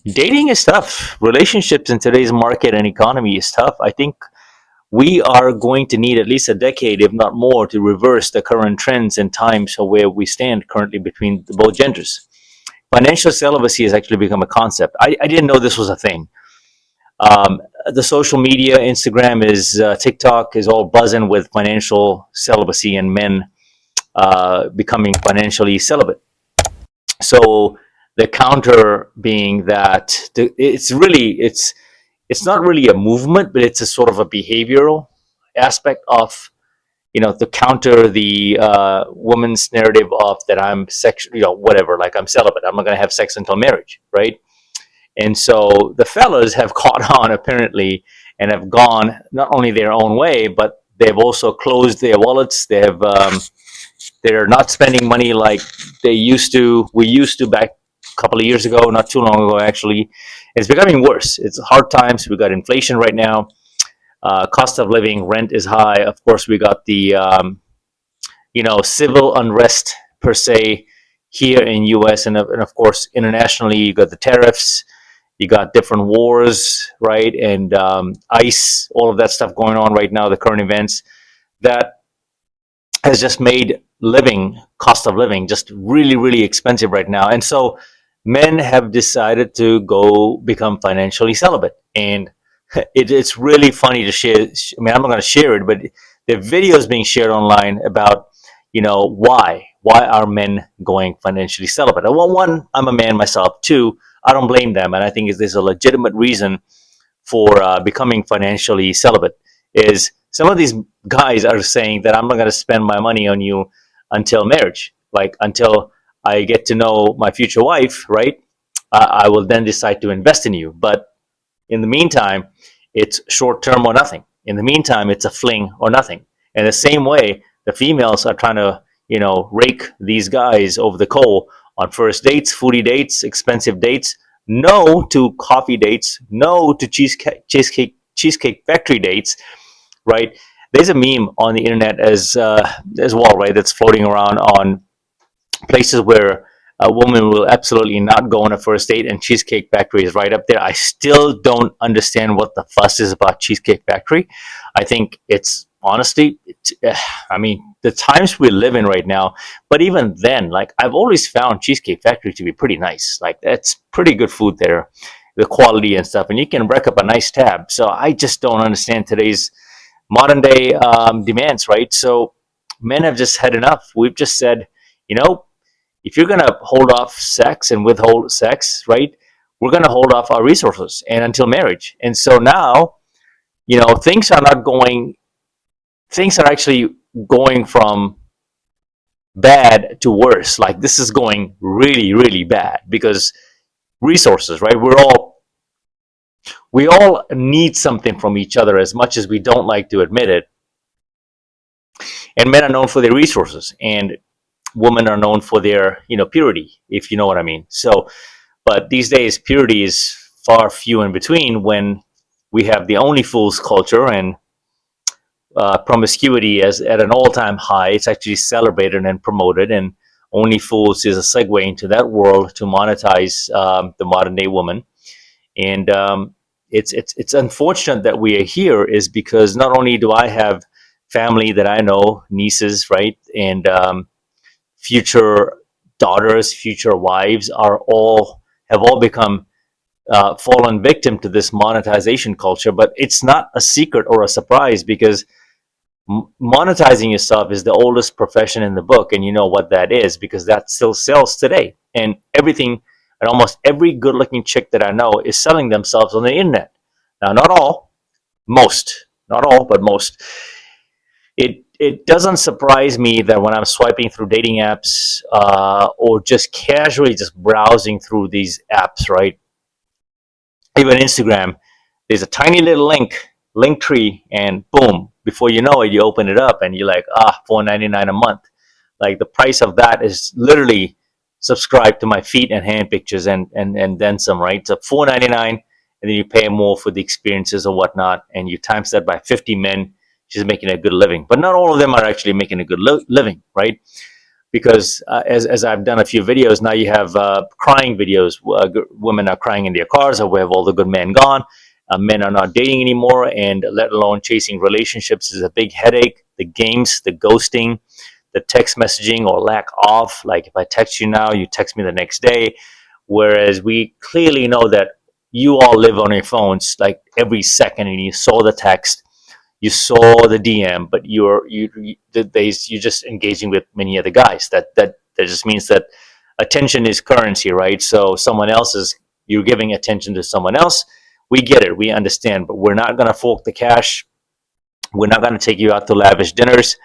Dating is tough. Relationships in today's market and economy is tough. I think we are going to need at least a decade, if not more, to reverse the current trends and times of where we stand currently between both genders. Financial celibacy has actually become a concept. I didn't know this was a thing. The social media, Instagram TikTok is all buzzing with financial celibacy and men becoming financially celibate. So the counter being that it's not really a movement, but it's a sort of a behavioral aspect of to counter the woman's narrative of that I'm sexual, whatever, like I'm celibate, I'm not going to have sex until marriage, right? And so the fellas have caught on apparently and have gone not only their own way, but they've also closed their wallets. They're not spending money like they used to. We used to back a couple of years ago, not too long ago actually. It's becoming worse. It's hard times. We got inflation right now. Cost of living, rent is high. Of course, we got the civil unrest per se here in U.S. And of course internationally. You got the tariffs. You got different wars, right? And ICE, all of that stuff going on right now. The current events that has just made cost of living, just really, really expensive right now. And so men have decided to go become financially celibate. And it's really funny to share. I mean, I'm not going to share it, but the video is being shared online about, why. Why are men going financially celibate? Well, one, I'm a man myself. Two, I don't blame them. And I think there's a legitimate reason for becoming financially celibate is some of these guys are saying that I'm not going to spend my money on you until marriage, like until I get to know my future wife, right? I will then decide to invest in you. But in the meantime, it's short term or nothing. In the meantime, it's a fling or nothing. And the same way, the females are trying to, rake these guys over the coal on first dates, foodie dates, expensive dates, no to coffee dates, no to cheesecake factory dates, right? There's a meme on the internet as well, right? That's floating around on places where a woman will absolutely not go on a first date, and Cheesecake Factory is right up there. I still don't understand what the fuss is about Cheesecake Factory. I think it's honestly, I mean, the times we live in right now, but even then, like I've always found Cheesecake Factory to be pretty nice. Like that's pretty good food there, the quality and stuff, and you can rack up a nice tab. So I just don't understand today's modern day demands, right? So men have just had enough. We've just said, you know, if you're going to hold off sex and withhold sex, right, we're going to hold off our resources and until marriage. And so now, things are actually going from bad to worse. Like this is going really, really bad because resources, right? We all need something from each other as much as we don't like to admit it. And men are known for their resources, and women are known for their, purity, if you know what I mean. So, but these days, purity is far few in between when we have the only fools culture and promiscuity as at an all-time high. It's actually celebrated and promoted, and only fools is a segue into that world to monetize the modern day woman. And it's unfortunate that we are here, is because not only do I have family that I know, nieces, right, and future daughters, future wives have all become fallen victim to this monetization culture. But it's not a secret or a surprise because monetizing yourself is the oldest profession in the book, and you know what that is because that still sells today. And everything, and almost every good-looking chick that I know is selling themselves on the internet. Now, not all, most, not all, but most. It doesn't surprise me that when I'm swiping through dating apps or just casually just browsing through these apps, right? Even Instagram, there's a tiny little link tree, and boom, before you know it, you open it up and you're like, $4.99 a month. Like the price of that is literally subscribe to my feet and hand pictures and then some, right? So $4.99, and then you pay more for the experiences or whatnot, and you times that by 50 men, she's making a good living. But not all of them are actually making a good living, right? because as I've done a few videos now, you have crying videos. Women are crying in their cars, or we have all the good men gone. Men are not dating anymore, and let alone chasing relationships is a big headache. The games, the ghosting, the text messaging or lack of. Like if I text you now, you text me the next day. Whereas we clearly know that you all live on your phones like every second, and you saw the text, you saw the DM, but you're just engaging with many other guys. That just means that attention is currency, right? So someone else is you're giving attention to someone else. We get it, we understand, but we're not gonna fork the cash. We're not gonna take you out to lavish dinners.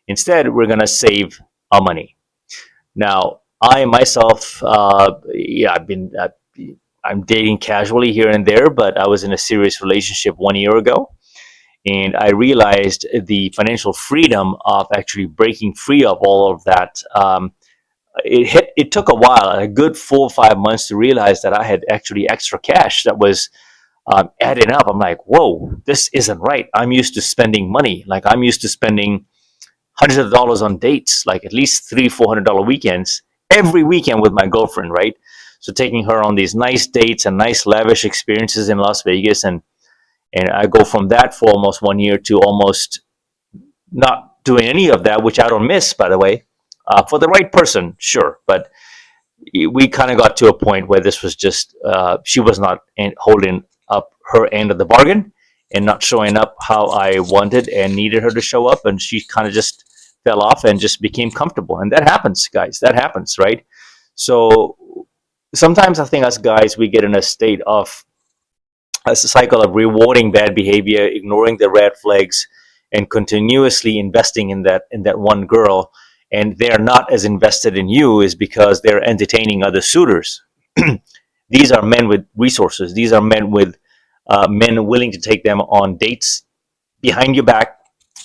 Instead, we're gonna save our money. Now, I myself, yeah, I'm dating casually here and there, but I was in a serious relationship 1 year ago, and I realized the financial freedom of actually breaking free of all of that. It took a while, a good 4 or 5 months, to realize that I had actually extra cash that was adding up. I'm like, whoa, this isn't right. I'm used to spending money. Like I'm used to spending hundreds of dollars on dates, like at least $300-400 weekends every weekend with my girlfriend, right? So taking her on these nice dates and nice lavish experiences in Las Vegas, and I go from that for almost 1 year to almost not doing any of that, which I don't miss, by the way. For the right person, sure, but we kind of got to a point where this was just she was not holding up her end of the bargain and not showing up how I wanted and needed her to show up, and she kind of just fell off and just became comfortable, and that happens, guys. That happens, right? So sometimes I think us guys we get in a state of a cycle of rewarding bad behavior, ignoring the red flags, and continuously investing in that one girl, and they're not as invested in you is because they're entertaining other suitors. These are men with resources. These are men willing to take them on dates behind your back,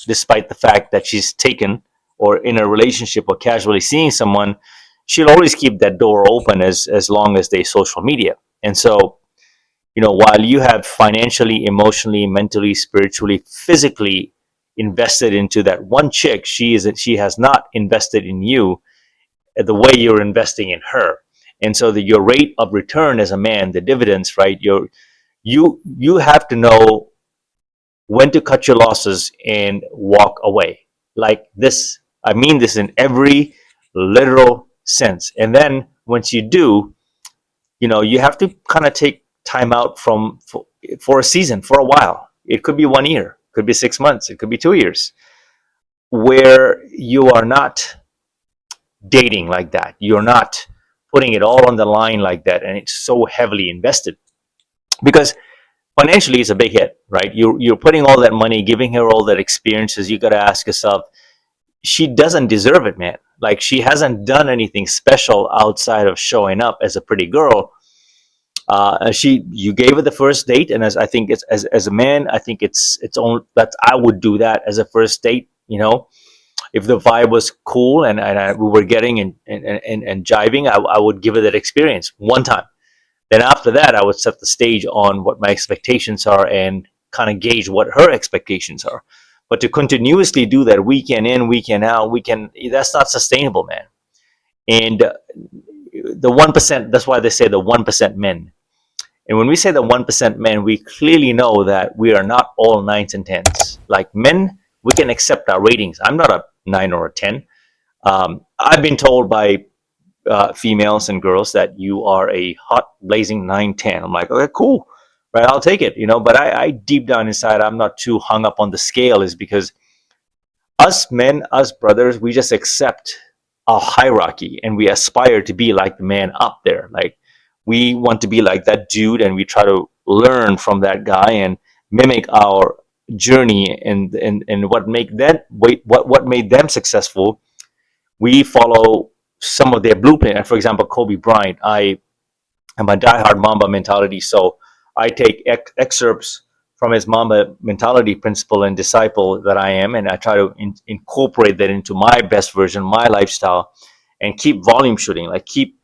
despite the fact that she's taken or in a relationship or casually seeing someone. She'll always keep that door open as long as they social media. And so while you have financially, emotionally, mentally, spiritually, physically invested into that one chick, she has not invested in you the way you're investing in her. And so your rate of return as a man, the dividends, right? You have to know when to cut your losses and walk away. Like this, I mean this in every literal sense. And then once you do, you have to kind of take time out for a season, for a while. It could be 1 year, could be 6 months, it could be 2 years, where you are not dating like that. You're not putting it all on the line like that, and it's so heavily invested because financially it's a big hit, right? You're putting all that money, giving her all that experiences. You got to ask yourself, she doesn't deserve it, man. Like she hasn't done anything special outside of showing up as a pretty girl. You gave her the first date, and as I think it's as a man, I think it's only that I would do that as a first date. If the vibe was cool and we were getting and jiving, I would give her that experience one time. Then after that, I would set the stage on what my expectations are and kind of gauge what her expectations are. But to continuously do that weekend in, weekend out, that's not sustainable, man. And the 1%, that's why they say the 1% men. And when we say the 1% men, we clearly know that we are not all nines and tens. Like men, we can accept our ratings. I'm not a 9 or a 10. I've been told by females and girls that you are a hot, blazing 9, 10. I'm like, okay, cool. Right, I'll take it. But I deep down inside, I'm not too hung up on the scale, is because us men, us brothers, we just accept a hierarchy and we aspire to be like the man up there. Like we want to be like that dude, and we try to learn from that guy and mimic our journey and what made them successful. We follow some of their blueprint. And for example, Kobe Bryant, I am a diehard Mamba mentality, so I take excerpts from his Mamba mentality principle and disciple that I am, and I try to incorporate that into my best version, my lifestyle, and keep volume shooting. Like keep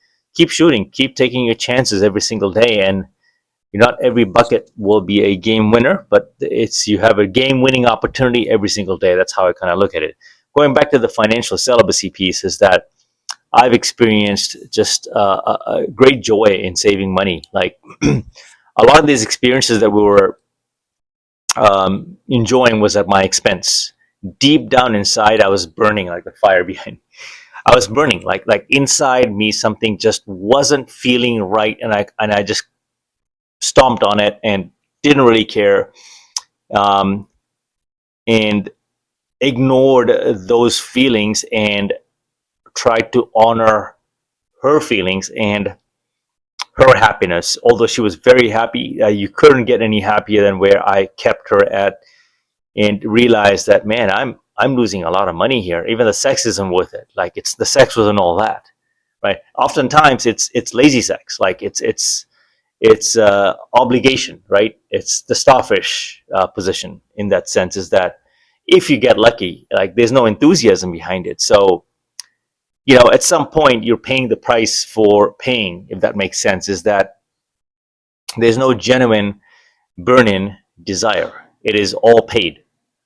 shooting, keep taking your chances every single day, and not every bucket will be a game winner, but you have a game winning opportunity every single day. That's how I kind of look at it. Going back to the financial celibacy piece, is that I've experienced just a great joy in saving money. Like a lot of these experiences that we were enjoying was at my expense. Deep down inside, I was burning like the fire behind. I was burning like inside me, something just wasn't feeling right, and I just stomped on it and didn't really care, um, and ignored those feelings and tried to honor her feelings and her happiness. Although she was very happy, you couldn't get any happier than where I kept her at, and realized that, man, I'm losing a lot of money here. Even the sex isn't worth it. Like it's the sex wasn't all that, right? Oftentimes it's lazy sex. Like it's obligation, right? It's the starfish position in that sense. Is that if you get lucky, like there's no enthusiasm behind it. So at some point you're paying the price for paying, if that makes sense. Is that there's no genuine burn-in desire. It is all paid.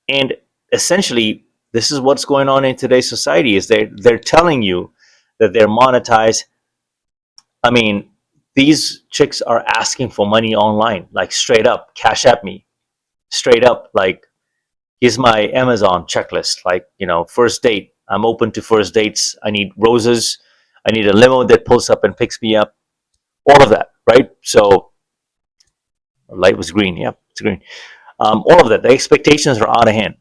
And essentially, this is what's going on in today's society. Is they're telling you that they're monetized. I mean, these chicks are asking for money online, like straight up, cash at me, straight up, like here's my Amazon checklist, like first date. I'm open to first dates. I need roses. I need a limo that pulls up and picks me up. All of that, right? So, light was green. Yep, it's green. All of that. The expectations are out of hand.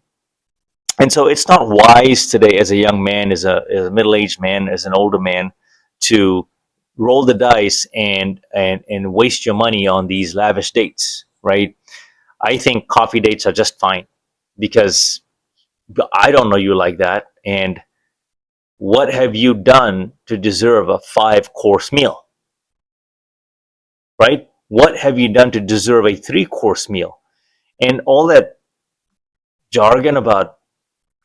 And so it's not wise today as a young man, as a middle-aged man, as an older man, to roll the dice and waste your money on these lavish dates, right? I think coffee dates are just fine because I don't know you like that. And what have you done to deserve a 5-course meal, right? What have you done to deserve a 3-course meal? And all that jargon about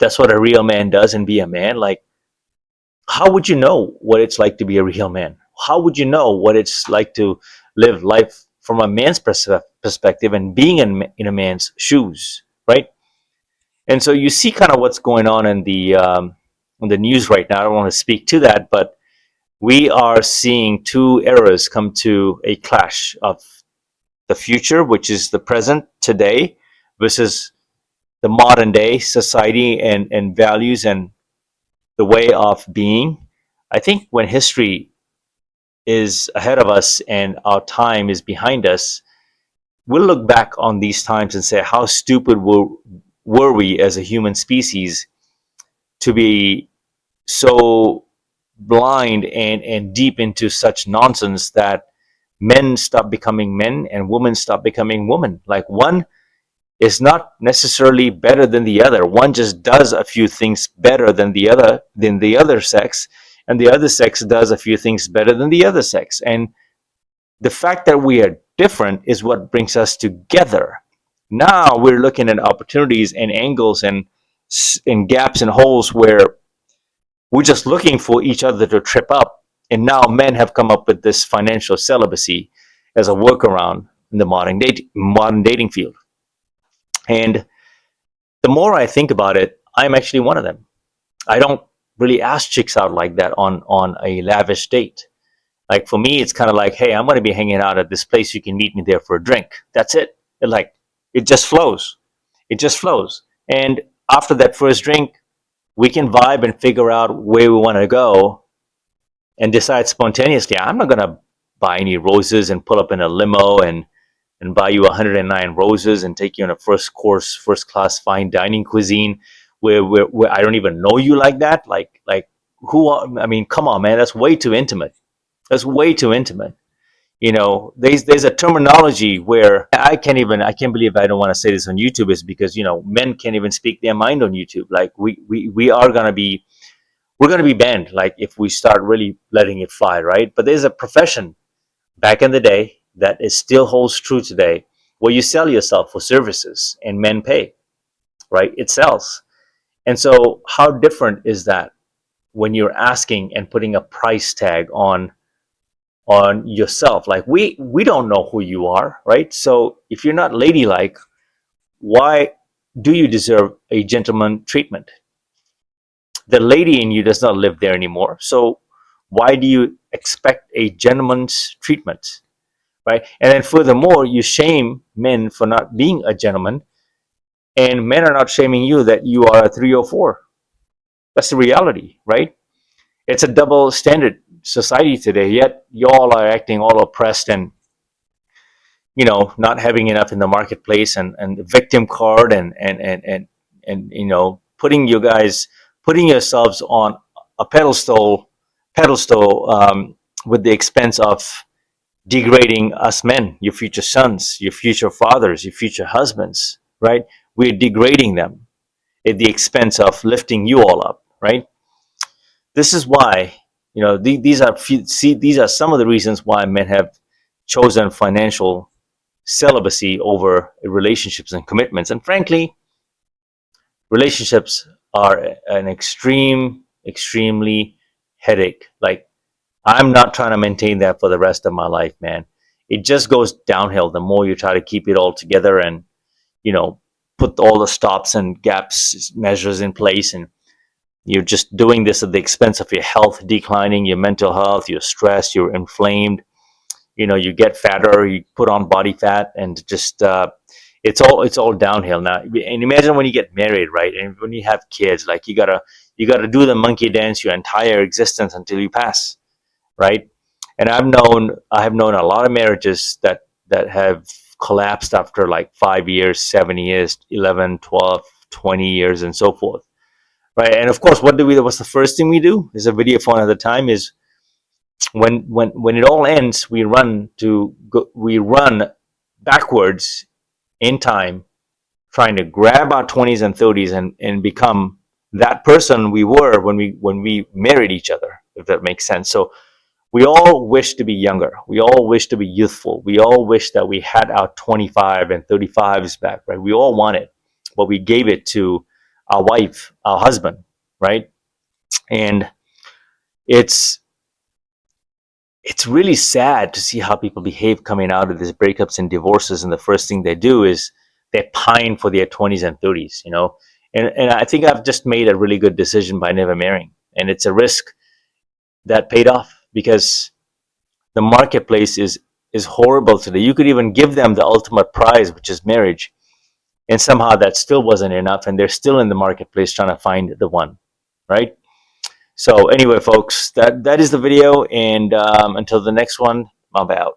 that's what a real man does and be a man, like, how would you know what it's like to be a real man? How would you know what it's like to live life from a man's perspective and being in a man's shoes, right? And so you see kind of what's going on in the news right now. I don't want to speak to that, but we are seeing two eras come to a clash of the future, which is the present today, versus the modern day society and values and the way of being. I think when history is ahead of us and our time is behind us, we'll look back on these times and say, how stupid were we as a human species to be so blind and deep into such nonsense that men stop becoming men and women stop becoming women. Like one is not necessarily better than the other. One just does a few things better than the other sex, and the other sex does a few things better than the other sex. And the fact that we are different is what brings us together. Now we're looking at opportunities and angles and gaps and holes where we're just looking for each other to trip up. And now men have come up with this financial celibacy as a workaround in the modern dating field. And the more I think about it, I'm actually one of them. I don't really ask chicks out like that on a lavish date. Like for me, it's kind of like, hey, I'm going to be hanging out at this place. You can meet me there for a drink. That's it. It just flows. It just flows. And after that first drink, we can vibe and figure out where we want to go and decide spontaneously. I'm not going to buy any roses and pull up in a limo and buy you 109 roses and take you on a first course, first class fine dining cuisine where I don't even know you like that. Like who? I mean, come on, man. That's way too intimate. That's way too intimate. There's a terminology where I can't believe I don't want to say this on YouTube, is because men can't even speak their mind on YouTube. Like we are gonna be we're gonna be banned, like if we start really letting it fly, right? But there's a profession back in the day that is still holds true today, where you sell yourself for services and men pay, right? It sells. And so how different is that when you're asking and putting a price tag on yourself? Like we don't know who you are, right? So if you're not ladylike, why do you deserve a gentleman treatment? The lady in you does not live there anymore. So Why do you expect a gentleman's treatment, right? And then furthermore, you shame men for not being a gentleman, and men are not shaming you that you are a 304. That's the reality, right? It's a double standard society today, yet y'all are acting all oppressed and, not having enough in the marketplace, and the victim card, and putting yourselves on a pedestal, with the expense of degrading us men, your future sons, your future fathers, your future husbands, right? We're degrading them at the expense of lifting you all up, right? This is why, these are some of the reasons why men have chosen financial celibacy over relationships and commitments. And frankly, relationships are an extremely headache. Like, I'm not trying to maintain that for the rest of my life, man. It just goes downhill the more you try to keep it all together and, you know, put all the stops and gaps measures in place. And you're just doing this at the expense of your health declining, your mental health, you're stressed, you're inflamed, you get fatter, you put on body fat, and just it's all downhill now. And imagine when you get married, right? And when you have kids, like you gotta do the monkey dance your entire existence until you pass, right? And I have known a lot of marriages that have collapsed after like 5 years, 7 years, 11, 12, 20 years, and so forth, right? And of course, what's the first thing we do? Is a video phone at the time is when it all ends, we run backwards in time, trying to grab our 20s and 30s and become that person we were when we married each other, if that makes sense. So we all wish to be younger. We all wish to be youthful. We all wish that we had our 25 and 35s back, right? We all want it, but we gave it to our wife, our husband, right? And it's it's really sad to see how people behave coming out of these breakups and divorces, and the first thing they do is they pine for their 20s and 30s, and I think I've just made a really good decision by never marrying, and it's a risk that paid off, because the marketplace is horrible today. You could even give them the ultimate prize, which is marriage, and somehow that still wasn't enough, and they're still in the marketplace trying to find the one, right? So anyway, folks, that is the video, and until the next one, I'm out.